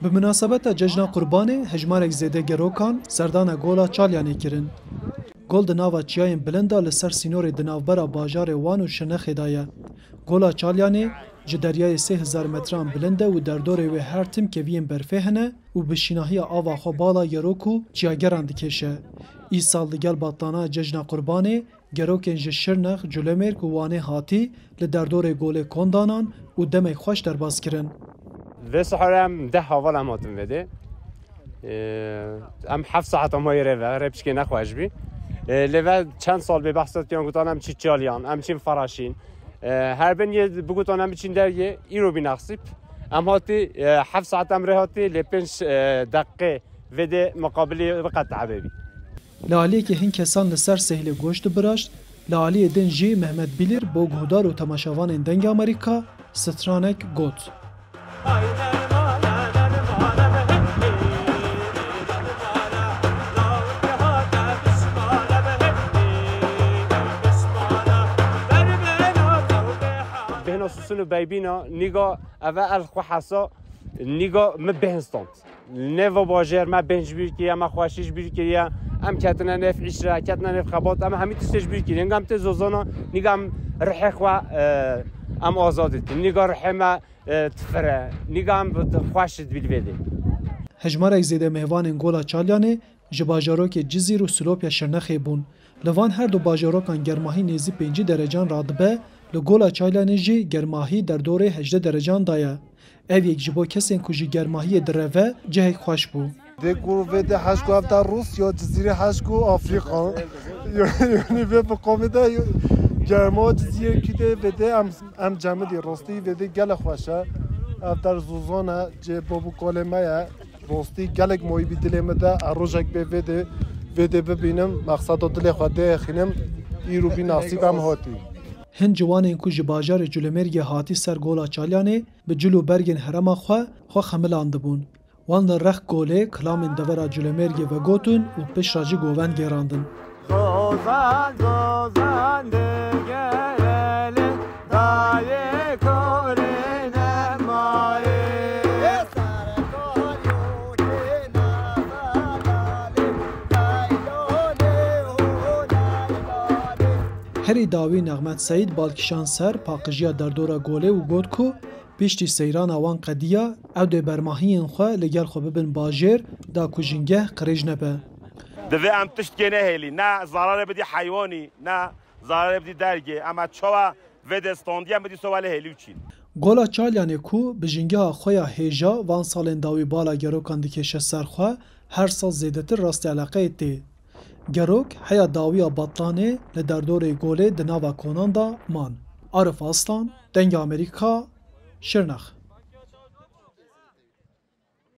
بمناسبت جشن قربان هجمارek زیده گروکان سردان گولا چالیانی کرن. گل دناوا چیاین بلندا لسر سینور دناوبرا باجار وان و شنخ دایه. گولا چالیانی جدریای 3000 متران بلنده و در دوره و هر تیم که وین برفه هنه و بشیناهی آوا خو بالا گروکو چیاگران دکشه. ای سال دیگر باطلانا جشن قربان گروکن جشرنخ جلومرک و وانه هاتی لدر دوره گل کندانان و دمی خوش در باز کرن. و سحرم 10 هاول هم هاتم بده. ام 7 ساعت هم هایی ربش که نخواهش بی. لذا چند سال به بحثت یان گفتم چی چالیان، ام چیم فراشین. هر بن یه بگوتونم چین در یه ایرو بی نقصیب. ام هاتی 7 ساعت هم رهاتی لپنش دقیقه وده مقابلی وقت عبابی. لالی که هین کسان لسر سهل گوشت براشت، لالی دن جی محمد بیلر با گهدار و تماشاوان دنگ امریکا سترانک گوت. بهنا سوسن بیبینا نگاه اول خوحسا نگاه مبهنستند نو باجر ما بنج بیر که ما خواشیش بیر که ام کتنا نف عشره کتنا نف خبات ام همین تستش بیر که نگام ت زوزانا نگام رح خوا ام آزادت نگاه رح ما تفره نگام خواشت بیلوده هجمارek زیده مهوان گولا چالیانه جباجاروک جزیر و سلوپیا شرنخی بون. لوان هر دو باجاروکان گرماهی نیزی 5 درجان رادبه لگولا چالیانه جی گرماهی در دوره 18 درجان دایه. ev یک جبو کسین کجی گرماهی درهوه جهک خوش بو. ده گروه هشگو افتا روسیا جزیره هشگو آفریقا یعنی به بقامه ده گرما جزیره کده وده ام جمعی راستی وده گل خوشه افتا زوزانه جه بابو کلمه راستی گلک مایی بی دلمه ده اروژک به وده ببینم مقصد دل خوده خینم ایرو بی نصیب هم هاتی. هند جوانین کو جباجار جلومرگ هاتی سر گولا چالیانه به جلو برگن هرما خو خملاند بون. وان در رخ گوله کلامن دورا جلومرگ و گوتون و پیش راجی گوون گراندن. زوزان زوزان دگرلی دای کلی نمایی هری داوی نغمت سعید بالکشان سر پاقجیا در دورا گوله و گوت کو پیشتی سیران آوان قدیا او ده برماهین خواه لگل خو ببن باجر دا کجنگه قریج نبه. دوی ام تشت که نهیلی نه ضرر بدی حیوانی نه ضرر بدی درگه اما چوا ود استاندی هم بدی سوال هلیو چین. گولا چالیانه کو بجنگه خویا هیجا وان سالن داوی بالا گروکان دکشه سرخواه هر سال زیدتر راست علاقه ایتی. گروک حیا داویا بطلانه لدر دوره گوله دناوا کنان دا مان. عارف اصلان دنگ امریکا شرنخ.